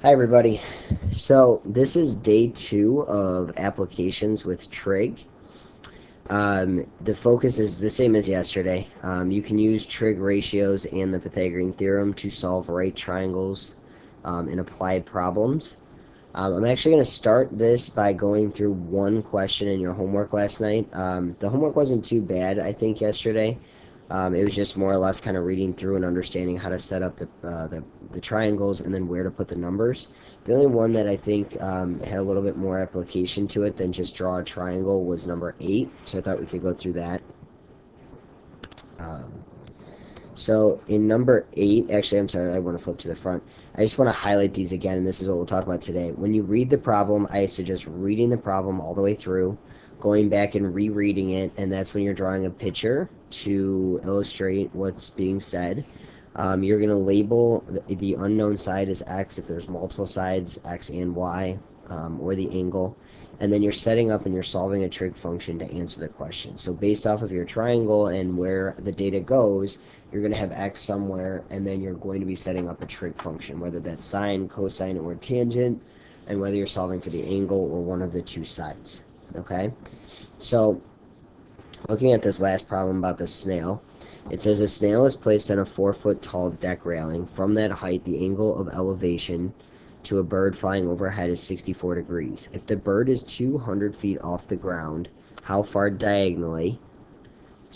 Hi everybody. So this is day 2 of applications with trig. The focus is the same as yesterday. You can use trig ratios and the Pythagorean theorem to solve right triangles in applied problems. I'm actually going to start this by going through one question in your homework last night. The homework wasn't too bad, I think, yesterday. It was just more or less kind of reading through and understanding how to set up the triangles and then where to put the numbers. The only one that I think had a little bit more application to it than just draw a triangle was number 8, so I thought we could go through that. Um, so in number 8, actually, I'm sorry, I want to flip to the front. I just want to highlight these again, and this is what we'll talk about today. When you read the problem, I suggest reading the problem all the way through, going back and rereading it, and that's when you're drawing a picture to illustrate what's being said. You're going to label the unknown side as x if there's multiple sides, x and y, or the angle. And then you're setting up and you're solving a trig function to answer the question. So based off of your triangle and where the data goes, you're going to have x somewhere, and then you're going to be setting up a trig function, whether that's sine, cosine, or tangent, and whether you're solving for the angle or one of the two sides. Okay? So, looking at this last problem about the snail, it says a snail is placed on a 4-foot tall deck railing. From that height, the angle of elevation to a bird flying overhead is 64 degrees. If the bird is 200 feet off the ground, how far diagonally,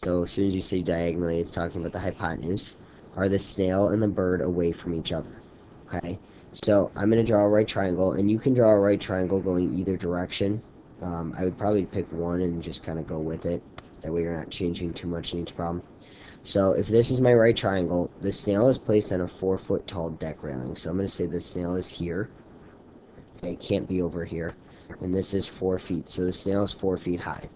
so as soon as you say diagonally, it's talking about the hypotenuse, are the snail and the bird away from each other? Okay, so I'm going to draw a right triangle, and you can draw a right triangle going either direction. I would probably pick one and just kind of go with it. That way you're not changing too much in each problem. So if this is my right triangle, the snail is placed on a 4-foot tall deck railing. So I'm going to say the snail is here. Okay, it can't be over here. And this is 4 feet. So the snail is 4 feet high.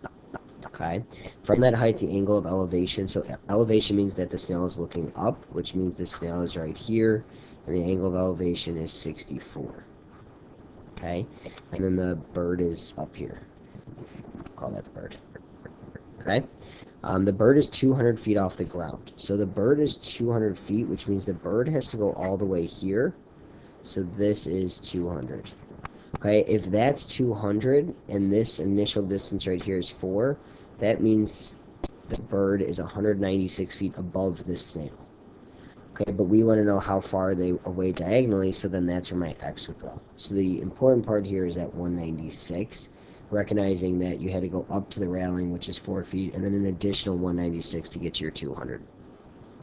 Okay. From that height, the angle of elevation. So elevation means that the snail is looking up, which means the snail is right here. And the angle of elevation is 64. Okay. And then the bird is up here. Call that the bird. Okay. The bird is 200 feet off the ground. So the bird is 200 feet, which means the bird has to go all the way here. So this is 200. Okay, if that's 200 and this initial distance right here is 4, that means the bird is 196 feet above this snail. Okay, but we want to know how far they away diagonally, so then that's where my x would go. So the important part here is that 196, recognizing that you had to go up to the railing, which is 4 feet, and then an additional 196 to get to your 200.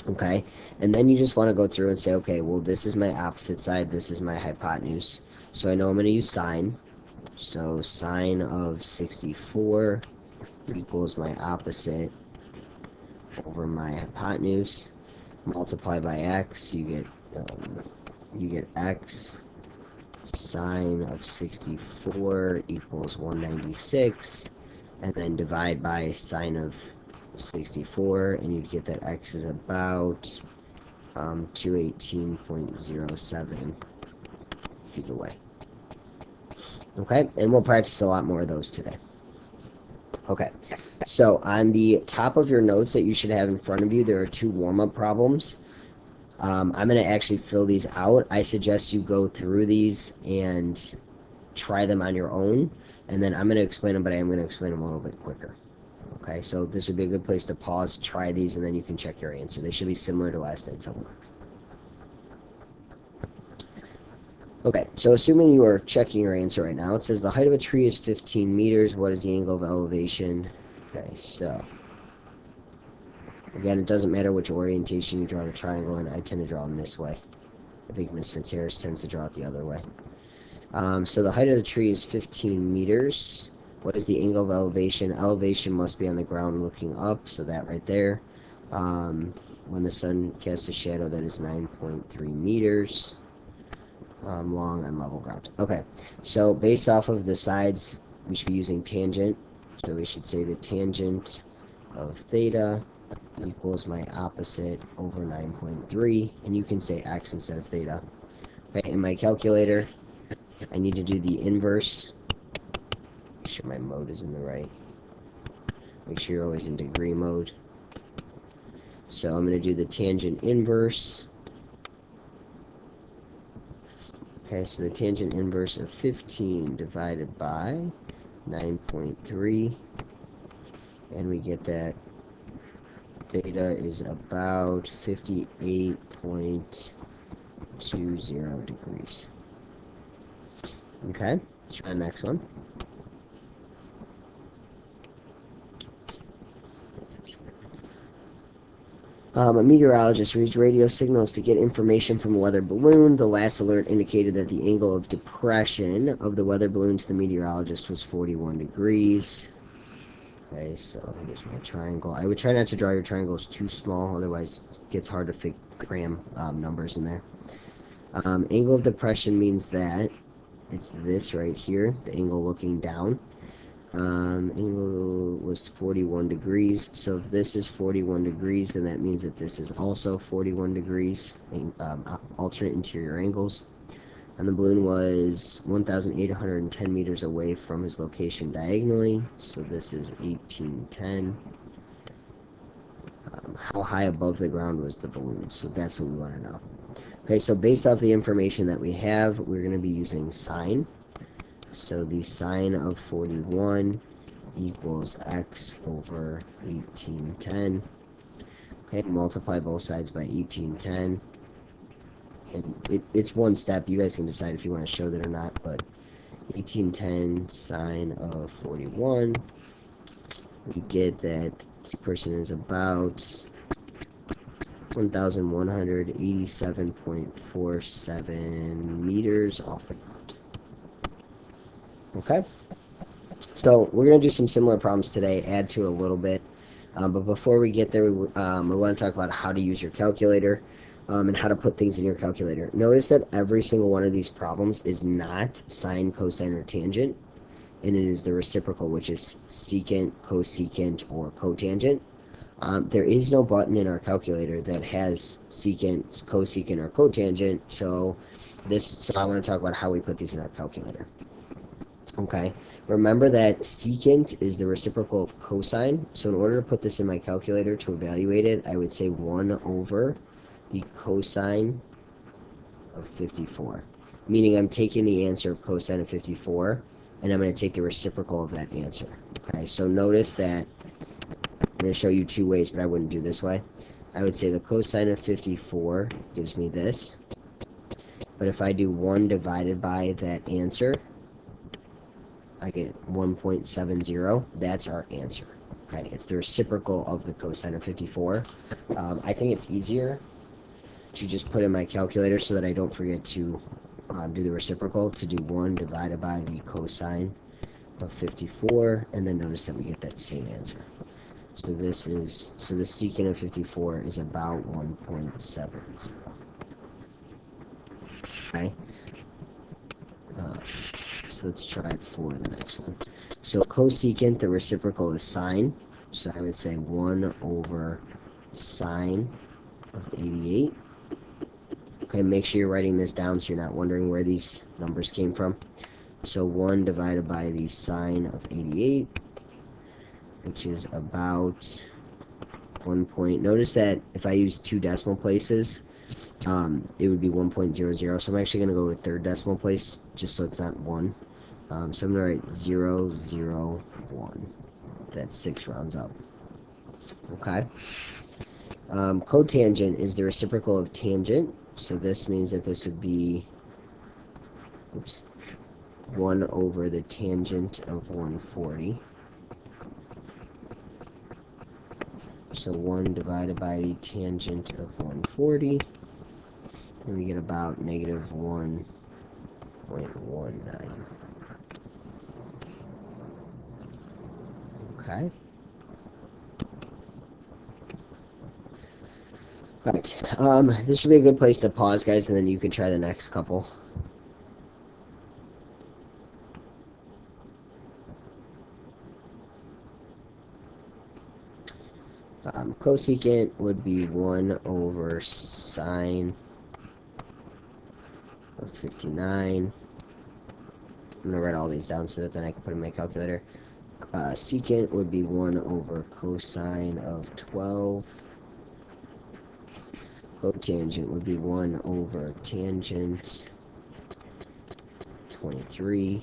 Okay, and then you just want to go through and say, okay, well, this is my opposite side, this is my hypotenuse. So I know I'm going to use sine. So sine of 64 equals my opposite over my hypotenuse. Multiply by x, you get x. Sine of 64 equals 196, and then divide by sine of 64, and you'd get that x is about 218.07 feet away. Okay, and we'll practice a lot more of those today. Okay, so on the top of your notes that you should have in front of you, there are 2 warm-up problems. I'm going to actually fill these out. I suggest you go through these and try them on your own, and then I'm going to explain them, but I am going to explain them a little bit quicker. Okay, so this would be a good place to pause, try these, and then you can check your answer. They should be similar to last night's homework. Okay, so assuming you are checking your answer right now, it says the height of a tree is 15 meters. What is the angle of elevation? Okay, so again, it doesn't matter which orientation you draw the triangle in. I tend to draw them this way. I think Miss Fitzharris tends to draw it the other way. So the height of the tree is 15 meters. What is the angle of elevation? Elevation must be on the ground looking up, so that right there. When the sun casts a shadow, that is 9.3 meters. Long on level ground. Okay, so based off of the sides, we should be using tangent. So we should say the tangent of theta equals my opposite over 9.3, and you can say x instead of theta. Okay, in my calculator, I need to do the inverse. Make sure my mode is in the right. Make sure you're always in degree mode. So I'm going to do the tangent inverse Okay, so the tangent inverse of 15 divided by 9.3, and we get that theta is about 58.20 degrees. Okay, let's try the next one. A meteorologist reads radio signals to get information from a weather balloon. The last alert indicated that the angle of depression of the weather balloon to the meteorologist was 41 degrees. Okay, so here's my triangle. I would try not to draw your triangles too small, otherwise it gets hard to cram numbers in there. Angle of depression means that it's this right here, the angle looking down. Angle was 41 degrees, so if this is 41 degrees, then that means that this is also 41 degrees, alternate interior angles. And the balloon was 1,810 meters away from his location diagonally, so this is 1810. How high above the ground was the balloon? So that's what we want to know. Okay, so based off the information that we have, we're going to be using sine. So the sine of 41 equals x over 1810. Okay, multiply both sides by 1810. And it's one step. You guys can decide if you want to show that or not, but 1810 sine of 41. We get that this person is about 1,187.47 meters off the ground. Okay? So we're going to do some similar problems today, add to it a little bit. But before we get there, we want to talk about how to use your calculator and how to put things in your calculator. Notice that every single one of these problems is not sine, cosine, or tangent, and it is the reciprocal, which is secant, cosecant, or cotangent. There is no button in our calculator that has secant, cosecant, or cotangent, so I want to talk about how we put these in our calculator. Okay, remember that secant is the reciprocal of cosine, so in order to put this in my calculator to evaluate it, I would say 1 over the cosine of 54, meaning I'm taking the answer of cosine of 54, and I'm going to take the reciprocal of that answer. Okay, so notice that I'm going to show you two ways, but I wouldn't do this way. I would say the cosine of 54 gives me this, but if I do 1 divided by that answer, I get 1.70. That's our answer. Okay, it's the reciprocal of the cosine of 54. I think it's easier to just put in my calculator so that I don't forget to do the reciprocal, to do 1 divided by the cosine of 54, and then notice that we get that same answer. So the secant of 54 is about 1.70. Okay. So let's try it for the next one. So cosecant, the reciprocal is sine. So I would say 1 over sine of 88. Okay, make sure you're writing this down so you're not wondering where these numbers came from. So 1 divided by the sine of 88, which is about 1 point. Notice that if I use 2 decimal places, it would be 1.00. So I'm actually going to go with third decimal place just so it's not 1. So I'm going to write 0, 0, 1. That's 6 rounds up. Okay. Cotangent is the reciprocal of tangent. So this means that this would be 1 over the tangent of 140. So 1 divided by the tangent of 140. And we get about negative 1.19. Okay. Alright, this should be a good place to pause, guys, and then you can try the next couple. Cosecant would be 1 over sine of 59. I'm going to write all these down so that then I can put in my calculator. Secant would be 1 over cosine of 12. Cotangent would be 1 over tangent 23.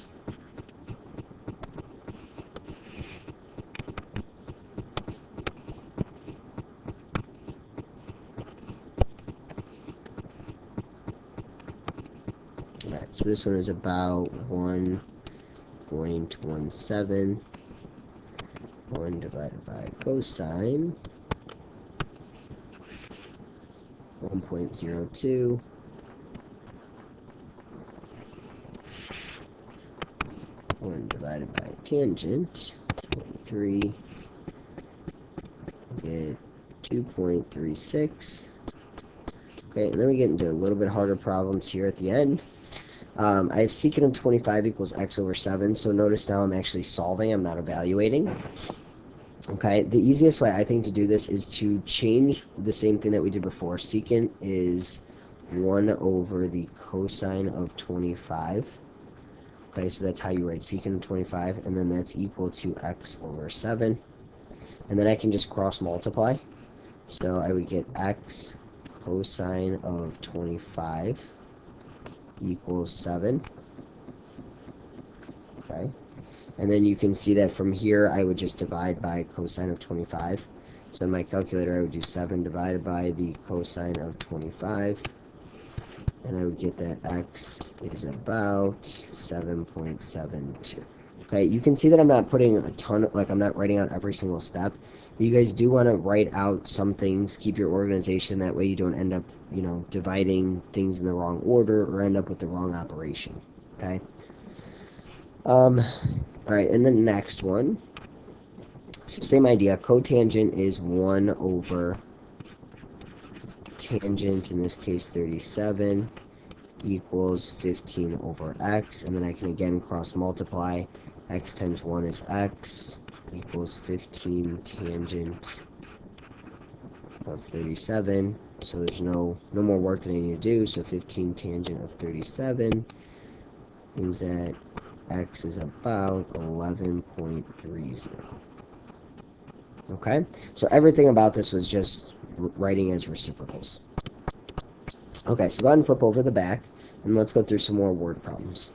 Right, so this one is about 1.17. 1 divided by cosine 1.02. 1 divided by tangent 23. Get 2.36. Okay, and then we get into a little bit harder problems here at the end. I have secant of 25 equals x over 7, so notice now I'm actually solving, I'm not evaluating. Okay, the easiest way I think to do this is to change the same thing that we did before. Secant is 1 over the cosine of 25. Okay, so that's how you write secant of 25, and then that's equal to x over 7. And then I can just cross multiply. So I would get x cosine of 25 equals 7. Okay. And then you can see that from here, I would just divide by cosine of 25. So in my calculator, I would do 7 divided by the cosine of 25. And I would get that x is about 7.72. Okay, you can see that I'm not putting a ton, like I'm not writing out every single step. But you guys do want to write out some things, keep your organization, that way you don't end up, dividing things in the wrong order or end up with the wrong operation. Okay? Alright, and the next one. So same idea, cotangent is 1 over tangent, in this case 37, equals 15 over x, and then I can again cross multiply. X times 1 is x, equals 15 tangent of 37, so there's no more work that I need to do, so 15 tangent of 37 means that x is about 11.30. Okay, so everything about this was just writing as reciprocals. Okay, so go ahead and flip over the back, and let's go through some more word problems.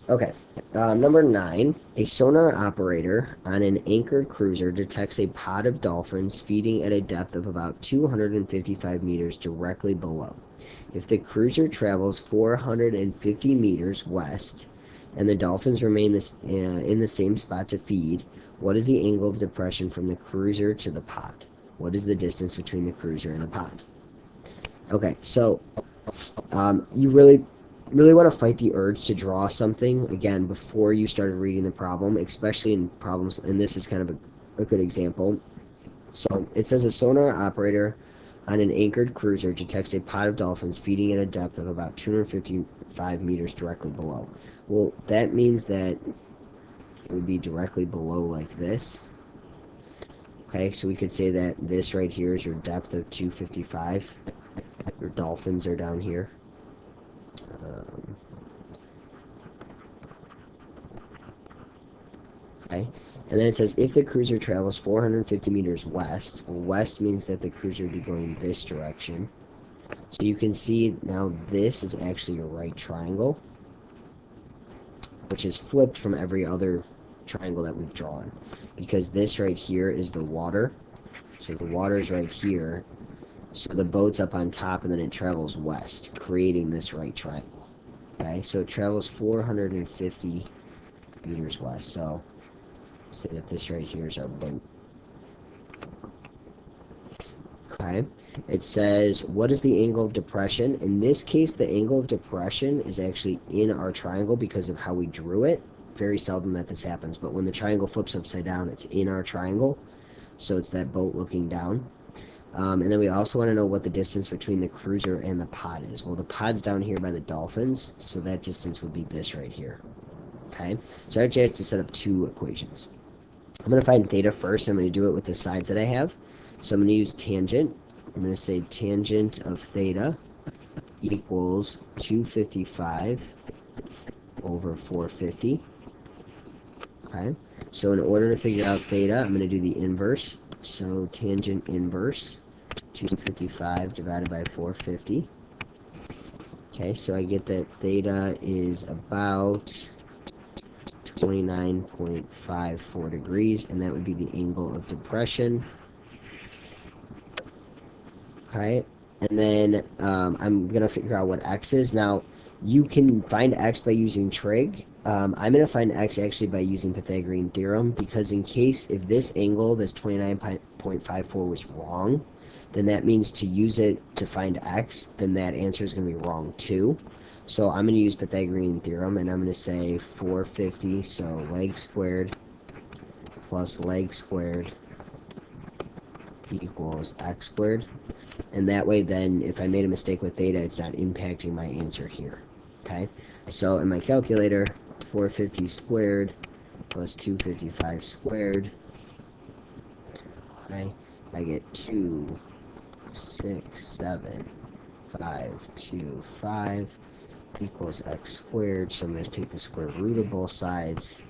Okay, number 9. A sonar operator on an anchored cruiser detects a pod of dolphins feeding at a depth of about 255 meters directly below. If the cruiser travels 450 meters west and the dolphins remain in the same spot to feed, what is the angle of depression from the cruiser to the pod? What is the distance between the cruiser and the pod? Okay, so you really want to fight the urge to draw something, again, before you started reading the problem, especially in problems, and this is kind of a good example. So it says a sonar operator on an anchored cruiser detects a pod of dolphins feeding at a depth of about 255 meters directly below. Well, that means that it would be directly below like this. Okay, so we could say that this right here is your depth of 255. Your dolphins are down here. Okay, and then it says if the cruiser travels 450 meters west, well, west means that the cruiser would be going this direction. So you can see now this is actually your right triangle, which is flipped from every other triangle that we've drawn, because this right here is the water. So the water is right here. So the boat's up on top, and then it travels west, creating this right triangle. Okay, so it travels 450 meters west. So say that this right here is our boat. Okay, it says, what is the angle of depression? In this case, the angle of depression is actually in our triangle because of how we drew it. Very seldom that this happens, but when the triangle flips upside down, it's in our triangle. So it's that boat looking down. And then we also want to know what the distance between the cruiser and the pod is. Well, the pod's down here by the dolphins, so that distance would be this right here. Okay, so I actually have to set up two equations. I'm going to find theta first. I'm going to do it with the sides that I have. So I'm going to use tangent. I'm going to say tangent of theta equals 255 over 450. Okay, so in order to figure out theta, I'm going to do the inverse. So tangent inverse, 255 divided by 450. Okay, so I get that theta is about 29.54 degrees, and that would be the angle of depression. Okay, and then I'm going to figure out what x is. Now, you can find x by using trig. I'm going to find x actually by using Pythagorean theorem, because in case if this angle, this 29.54 was wrong, then that means to use it to find x, then that answer is going to be wrong too. So I'm going to use Pythagorean theorem, and I'm going to say 450, so leg squared plus leg squared equals x squared. And that way then, if I made a mistake with theta, it's not impacting my answer here. Okay? So in my calculator, 450 squared plus 255 squared, okay, I get 267,525 equals x squared. So I'm going to take the square root of both sides.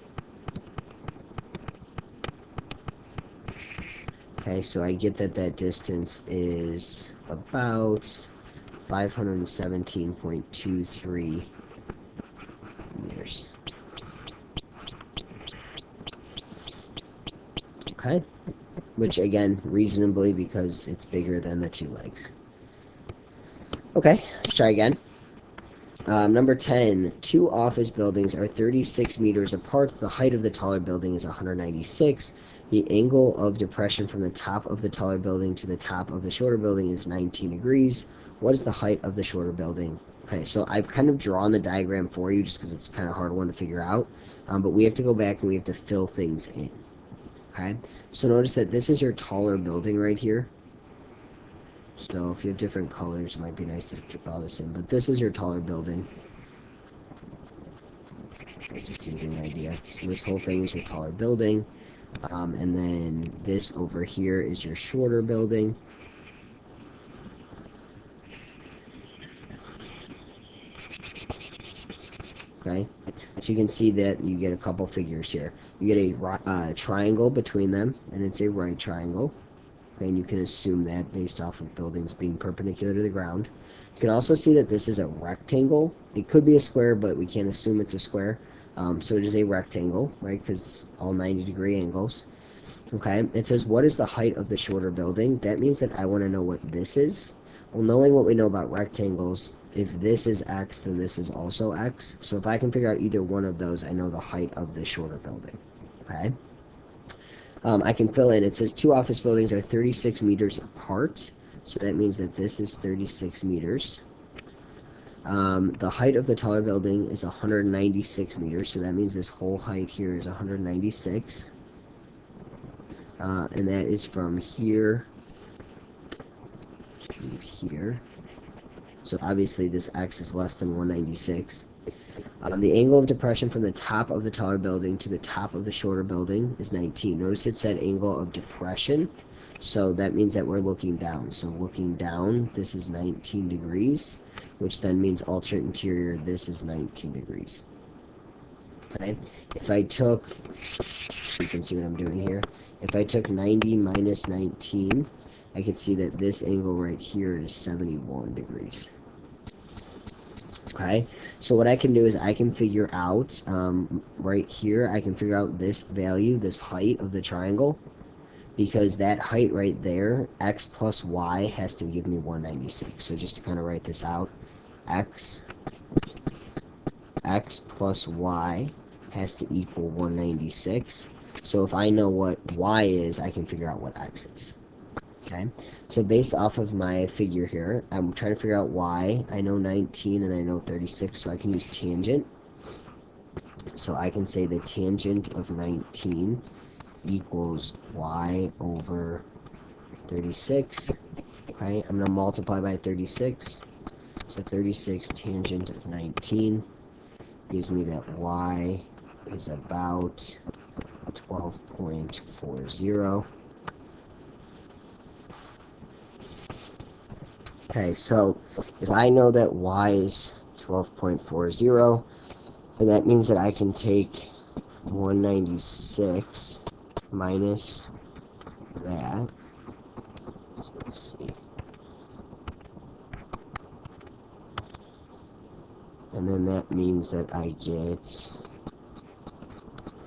Okay, so I get that that distance is about 517.23 meters. Okay, which again, reasonably, because it's bigger than the two legs. Okay, let's try again. Number 10, two office buildings are 36 meters apart. The height of the taller building is 196. The angle of depression from the top of the taller building to the top of the shorter building is 19 degrees. What is the height of the shorter building? Okay, so I've kind of drawn the diagram for you just because it's kind of a hard one to figure out. But we have to go back and we have to fill things in. Okay, so notice that this is your taller building right here. So if you have different colors, it might be nice to draw this in. But this is your taller building. Just to give you an idea. So this whole thing is your taller building. And then this over here is your shorter building. Okay, so you can see that you get a couple figures here. You get a triangle between them, and it's a right triangle. Okay, and you can assume that based off of buildings being perpendicular to the ground. You can also see that this is a rectangle. It could be a square, but we can't assume it's a square. So it is a rectangle, right, because all 90-degree angles. Okay, it says, what is the height of the shorter building? That means that I want to know what this is. Well, knowing what we know about rectangles, if this is x, then this is also x. So if I can figure out either one of those, I know the height of the shorter building. Okay, I can fill in. It says two office buildings are 36 meters apart. So that means that this is 36 meters. The height of the taller building is 196 meters. So that means this whole height here is 196. And that is from here to here. So obviously this x is less than 196. The angle of depression from the top of the taller building to the top of the shorter building is 19. Notice it said angle of depression, so that means that we're looking down. So looking down, this is 19 degrees, which then means alternate interior, this is 19 degrees. Okay, if I took, you can see what I'm doing here, if I took 90 minus 19, I can see that this angle right here is 71 degrees. Okay, so what I can do is I can figure out, right here, I can figure out this value, this height of the triangle, because that height right there, x plus y, has to give me 196. So just to kind of write this out, x plus y has to equal 196. So if I know what y is, I can figure out what x is. Okay, so based off of my figure here, I'm trying to figure out y. I know 19 and I know 36, so I can use tangent. So I can say the tangent of 19 equals y over 36. Okay, I'm going to multiply by 36. So 36 tangent of 19 gives me that y is about 12.40. Okay, so if I know that y is 12.40, then that means that I can take 196 minus that. So let's see. and then that means that I get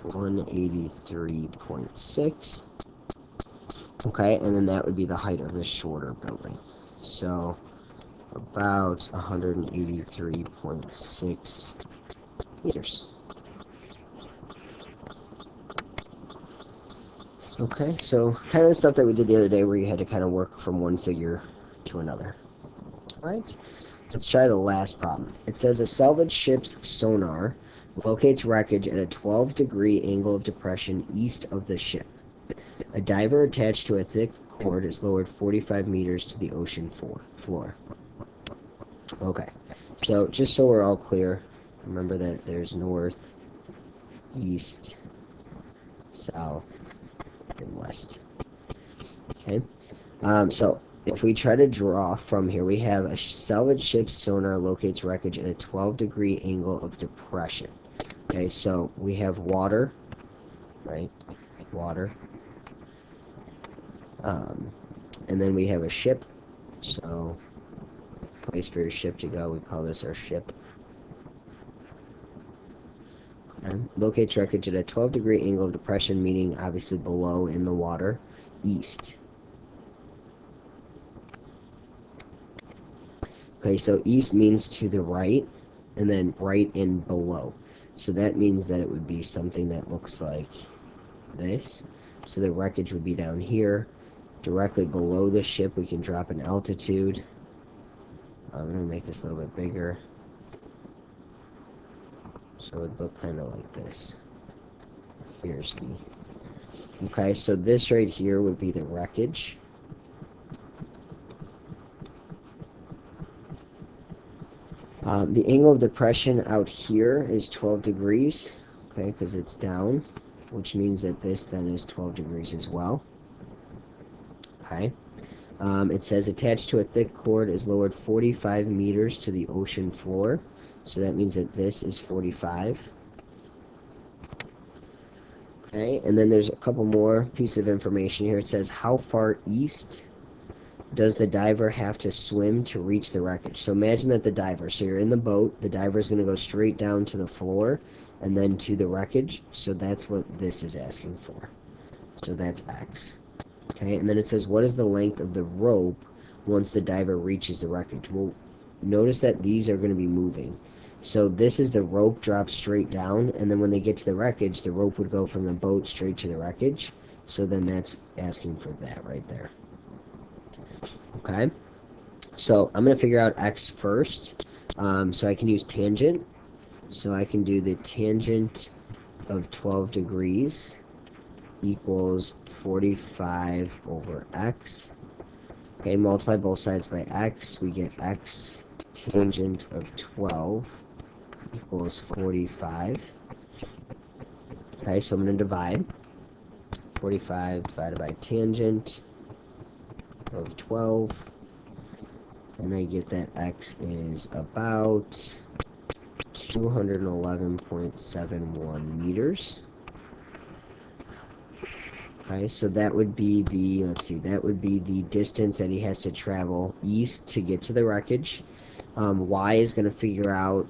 183.6. Okay, and then that would be the height of the shorter building. So about 183.6 meters. Okay, so kind of the stuff that we did the other day where you had to kind of work from one figure to another. Alright, let's try the last problem. It says a salvage ship's sonar locates wreckage at a 12-degree angle of depression east of the ship. A diver attached to a thick cord is lowered 45 meters to the ocean floor. Okay, so just so we're all clear, remember that there's north, east, south, and west. Okay, so if we try to draw from here, we have a salvage ship's sonar locates wreckage at a 12-degree angle of depression. Okay, so we have water, right? Water. And then we have a ship. So, place for your ship to go, we call this our ship. Okay. Locates wreckage at a 12-degree angle of depression, meaning obviously below in the water, east. Okay, so east means to the right, and then right and below. So that means that it would be something that looks like this. So the wreckage would be down here. Directly below the ship, we can drop an altitude. I'm going to make this a little bit bigger. So it would look kind of like this. Here's the... Okay, so this right here would be the wreckage. The angle of depression out here is 12 degrees, okay, because it's down, which means that this then is 12 degrees as well. Okay. It says attached to a thick cord is lowered 45 meters to the ocean floor. So that means that this is 45. Okay, and then there's a couple more pieces of information here. It says how far east does the diver have to swim to reach the wreckage? So imagine that the diver, so you're in the boat, the diver is going to go straight down to the floor and then to the wreckage. So that's what this is asking for. So that's X. Okay, and then it says, what is the length of the rope once the diver reaches the wreckage? Well, notice that these are going to be moving. So this is the rope drops straight down, and then when they get to the wreckage, the rope would go from the boat straight to the wreckage. So then that's asking for that right there. Okay, so I'm going to figure out X first. So I can use tangent. So I can do the tangent of 12 degrees equals 45 over x. Okay, multiply both sides by x. We get x tangent of 12 equals 45. Okay, so I'm going to divide. 45 divided by tangent of 12. And I get that x is about 211.71 meters. Okay, so that would be the, that would be the distance that he has to travel east to get to the wreckage. Y is going to figure out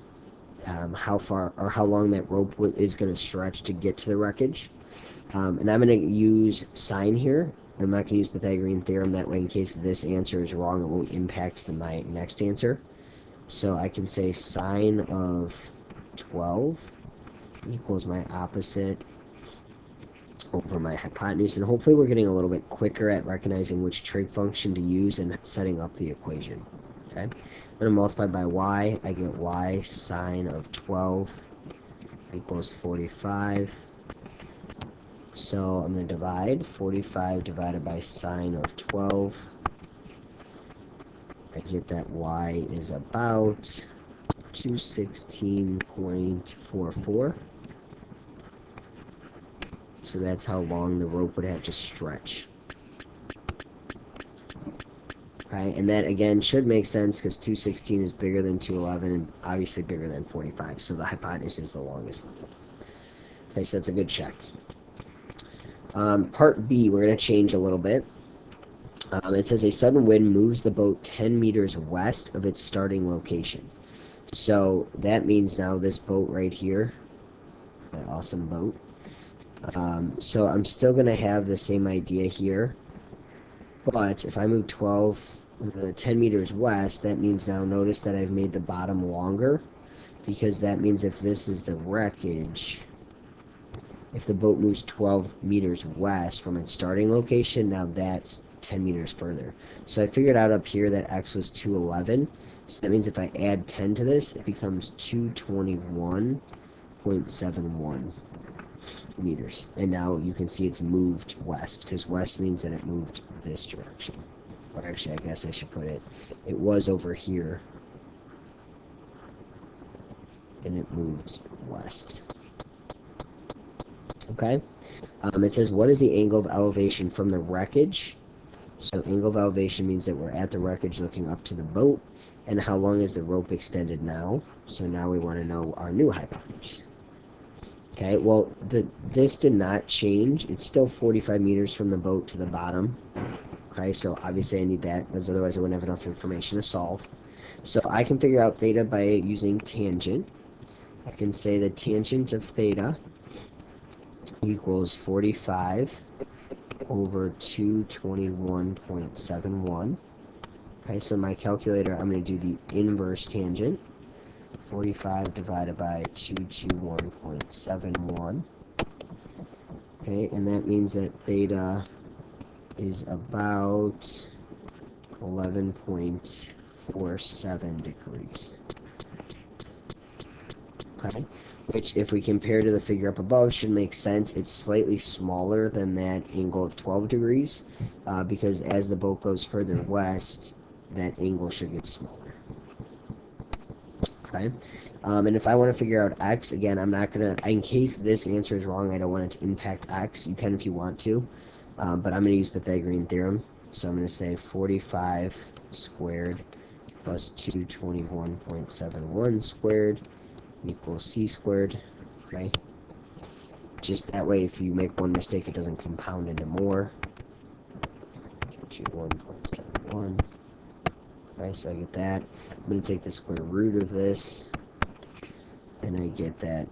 how far or how long that rope is going to stretch to get to the wreckage. And I'm going to use sine here. I'm not going to use Pythagorean theorem, that way in case this answer is wrong, it won't impact my next answer. So I can say sine of 12 equals my opposite over my hypotenuse, and hopefully we're getting a little bit quicker at recognizing which trig function to use and setting up the equation. Okay, I'm going to multiply by y. I get y sine of 12 equals 45. So I'm going to divide 45 divided by sine of 12. I get that y is about 216.44. So that's how long the rope would have to stretch. Okay, and that again should make sense because 216 is bigger than 211 and obviously bigger than 45, so the hypotenuse is the longest. Okay, so that's a good check. Part B, we're going to change a little bit. It says a sudden wind moves the boat 10 meters west of its starting location. So that means now this boat right here, that awesome boat. So I'm still going to have the same idea here, but if I move 10 meters west, that means now notice that I've made the bottom longer, because that means if this is the wreckage, if the boat moves 12 meters west from its starting location, now that's 10 meters further. So I figured out up here that x was 211. So that means if I add 10 to this, it becomes 221.71 meters. And now you can see it's moved west, because west means that it moved this direction. Or actually, I guess I should put it, it was over here, and it moved west. Okay? It says, what is the angle of elevation from the wreckage? So angle of elevation means that we're at the wreckage looking up to the boat. And how long is the rope extended now? So now we want to know our new hypotenuse. Okay, well, this did not change. It's still 45 meters from the boat to the bottom. Okay, so obviously I need that, because otherwise I wouldn't have enough information to solve. So I can figure out theta by using tangent. I can say the tangent of theta equals 45 over 221.71. Okay, so my calculator, I'm going to do the inverse tangent. 45 divided by 221.71. Okay, and that means that theta is about 11.47 degrees. Okay, which if we compare to the figure up above should make sense. It's slightly smaller than that angle of 12 degrees because as the boat goes further west, that angle should get smaller. Okay, and if I want to figure out x, again, I'm not going to, in case this answer is wrong, I don't want it to impact x. You can if you want to, but I'm going to use Pythagorean theorem. So I'm going to say 45 squared plus 221.71 squared equals c squared. Okay, just that way if you make one mistake it doesn't compound into more. 221.71. Okay, so I get that. I'm going to take the square root of this, and I get that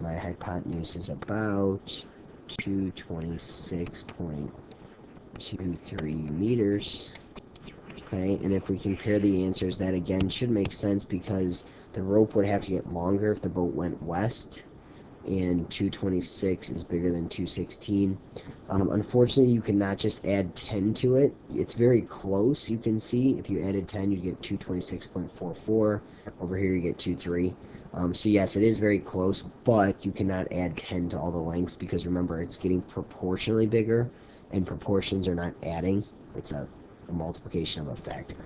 my hypotenuse is about 226.23 meters. Okay, and if we compare the answers, that again should make sense because the rope would have to get longer if the boat went west, and 226 is bigger than 216. Unfortunately, you cannot just add 10 to it. It's very close, you can see. If you added 10, you'd get 226.44. Over here, you get 23. So yes, it is very close, but you cannot add 10 to all the lengths because remember, it's getting proportionally bigger, and proportions are not adding. It's a multiplication of a factor.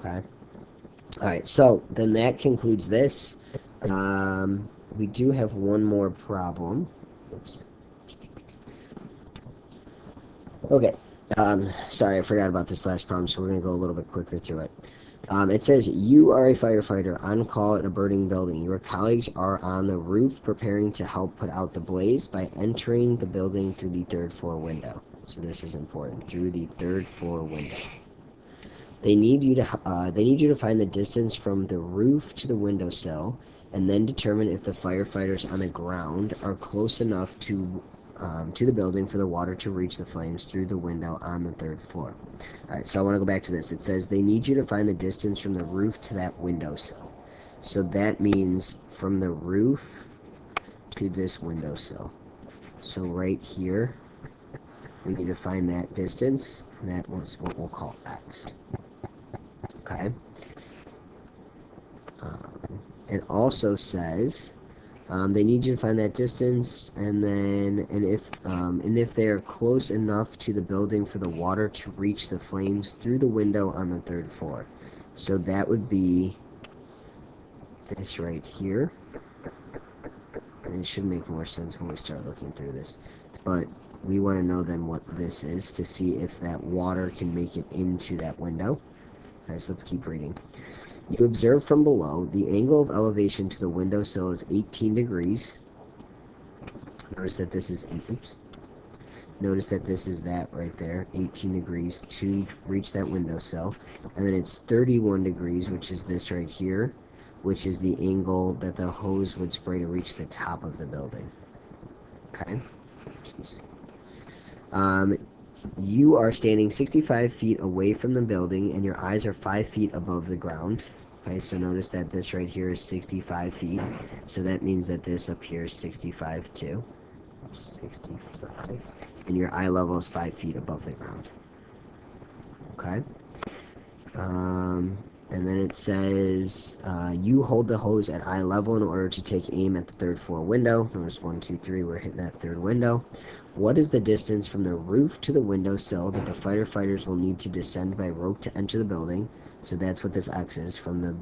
Okay. All right, so then that concludes this. We do have one more problem. Oops. Okay. Sorry, I forgot about this last problem, so we're going to go a little bit quicker through it. It says, you are a firefighter on call at a burning building. Your colleagues are on the roof preparing to help put out the blaze by entering the building through the third floor window. So this is important, through the third floor window. They need you to find the distance from the roof to the windowsill, and then determine if the firefighters on the ground are close enough to the building for the water to reach the flames through the window on the third floor. Alright, so I want to go back to this. It says they need you to find the distance from the roof to that windowsill. So that means from the roof to this windowsill. So right here, we need to find that distance, and that was what we'll call x. Okay. It also says they need you to find that distance, and if they are close enough to the building for the water to reach the flames through the window on the third floor. So that would be this right here, and it should make more sense when we start looking through this. But we want to know then what this is to see if that water can make it into that window. Okay, so let's keep reading. You observe from below, the angle of elevation to the windowsill is 18 degrees. Notice that this is, oops. Notice that this is that right there, 18 degrees to reach that windowsill. And then it's 31 degrees, which is this right here, which is the angle that the hose would spray to reach the top of the building. Okay? Jeez. You are standing 65 feet away from the building, and your eyes are 5 feet above the ground. Okay, so notice that this right here is 65 feet. So that means that this up here is 65 too. 65. And your eye level is 5 feet above the ground. Okay? And then it says, you hold the hose at eye level in order to take aim at the third floor window. Notice 1, 2, 3, we're hitting that third window. What is the distance from the roof to the windowsill that the firefighters will need to descend by rope to enter the building? So that's what this X is, from the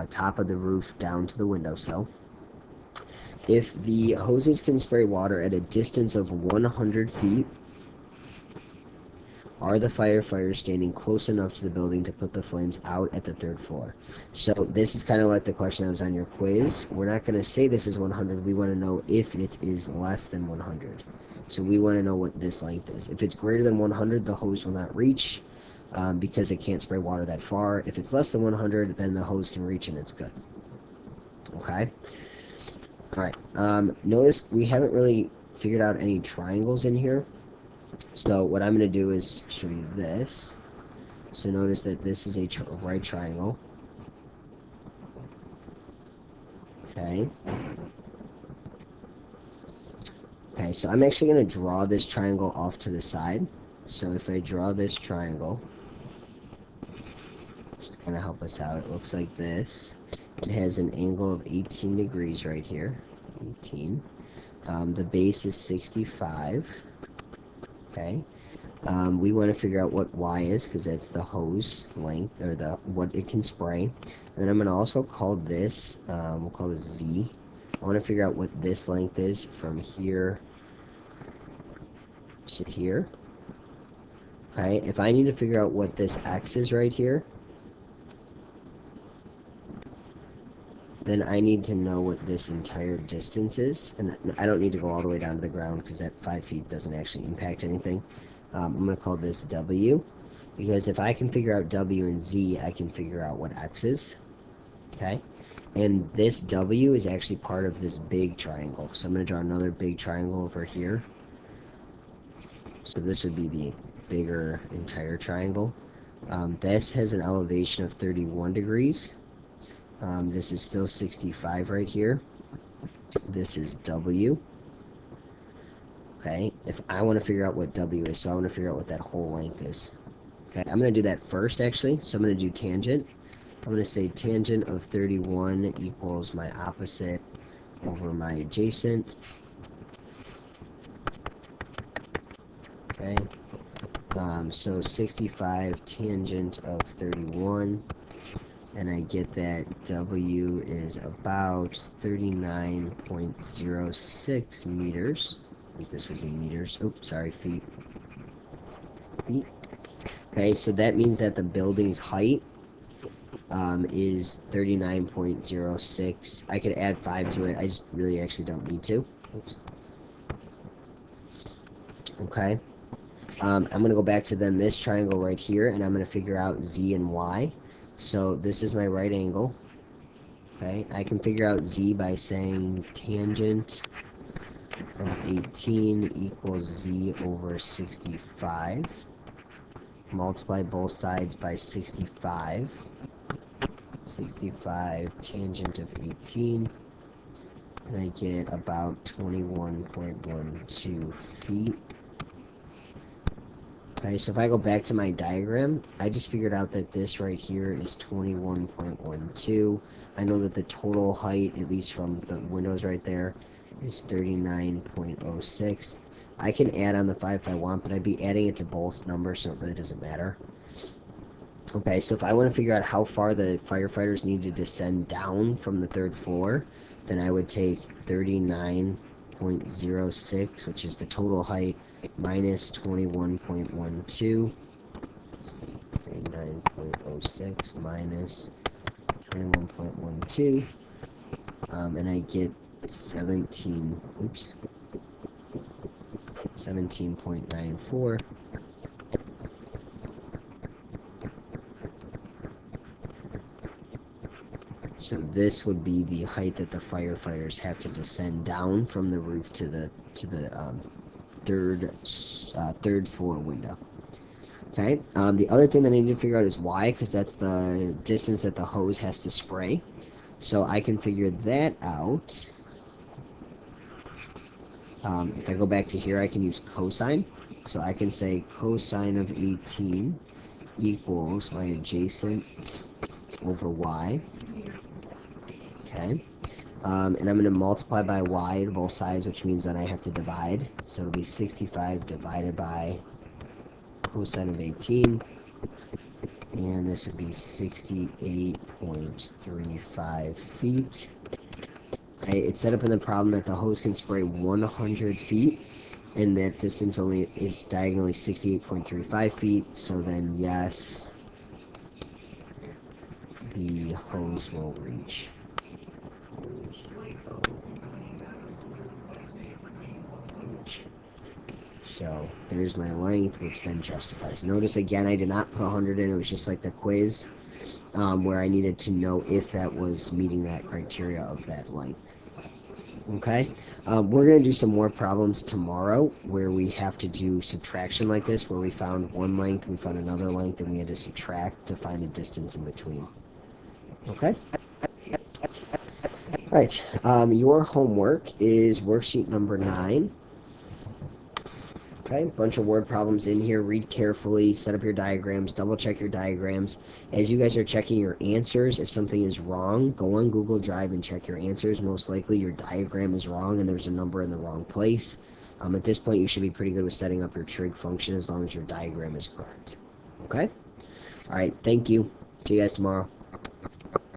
top of the roof down to the windowsill. If the hoses can spray water at a distance of 100 feet, are the firefighters standing close enough to the building to put the flames out at the third floor? So this is kind of like the question that was on your quiz. We're not going to say this is 100. We want to know if it is less than 100. So we want to know what this length is. If it's greater than 100, the hose will not reach because it can't spray water that far. If it's less than 100, then the hose can reach and it's good. Okay? Alright. Notice we haven't really figured out any triangles in here. So what I'm going to do is show you this. So notice that this is a right triangle. Okay. Okay, so I'm actually going to draw this triangle off to the side. So if I draw this triangle, just to kind of help us out, it looks like this. It has an angle of 18 degrees right here. 18. The base is 65. Okay. We want to figure out what Y is because that's the hose length or the what it can spray. And then I'm going to also call this, we'll call this Z. I want to figure out what this length is from here to here. Okay, if I need to figure out what this X is right here, then I need to know what this entire distance is. And I don't need to go all the way down to the ground because that 5 feet doesn't actually impact anything. I'm going to call this W, because if I can figure out W and Z, I can figure out what X is. Okay? And this W is actually part of this big triangle. So I'm going to draw another big triangle over here. So this would be the bigger entire triangle. This has an elevation of 31 degrees. This is still 65 right here. This is W. Okay, if I want to figure out what W is, so I want to figure out what that whole length is. Okay, I'm going to do that first, actually. So I'm going to do tangent. I'm going to say tangent of 31 equals my opposite over my adjacent. Okay, so 65 tangent of 31. And I get that W is about 39.06 meters. I think this was in meters. Oops, sorry, feet. Okay, so that means that the building's height is 39.06. I could add 5 to it. I just really actually don't need to. Oops. Okay. I'm going to go back to then this triangle right here, and I'm going to figure out Z and Y. So this is my right angle. Okay, I can figure out Z by saying tangent of 18 equals Z over 65. Multiply both sides by 65. 65 tangent of 18. And I get about 21.12 feet. Okay, so if I go back to my diagram, I just figured out that this right here is 21.12. I know that the total height, at least from the windows right there, is 39.06. I can add on the 5 if I want, but I'd be adding it to both numbers, so it really doesn't matter. Okay, so if I want to figure out how far the firefighters need to descend down from the 3rd floor, then I would take 39.06, which is the total height, minus 21.12, 39.06 minus 21.12, and I get 17, oops, 17.94. So this would be the height that the firefighters have to descend down from the roof to the third floor window. Okay. The other thing that I need to figure out is why, because that's the distance that the hose has to spray. So I can figure that out. If I go back to here, I can use cosine. So I can say cosine of 18 equals my adjacent over y. Okay. And I'm going to multiply by y to both sides, which means that I have to divide. So it'll be 65 divided by cosine of 18. And this would be 68.35 feet. Okay, it's set up in the problem that the hose can spray 100 feet, and that distance only is diagonally 68.35 feet, so then yes, the hose will reach. So there's my length, which then justifies. Notice again, I did not put 100 in, it was just like the quiz, where I needed to know if that was meeting that criteria of that length. Okay, we're going to do some more problems tomorrow where we have to do subtraction like this, where we found one length, we found another length, and we had to subtract to find the distance in between. Okay? Alright, your homework is worksheet number 9. Okay, bunch of word problems in here. Read carefully, set up your diagrams, double check your diagrams. As you guys are checking your answers, if something is wrong, go on Google Drive and check your answers. Most likely your diagram is wrong and there's a number in the wrong place. At this point, you should be pretty good with setting up your trig function as long as your diagram is correct. Okay? Alright, thank you. See you guys tomorrow.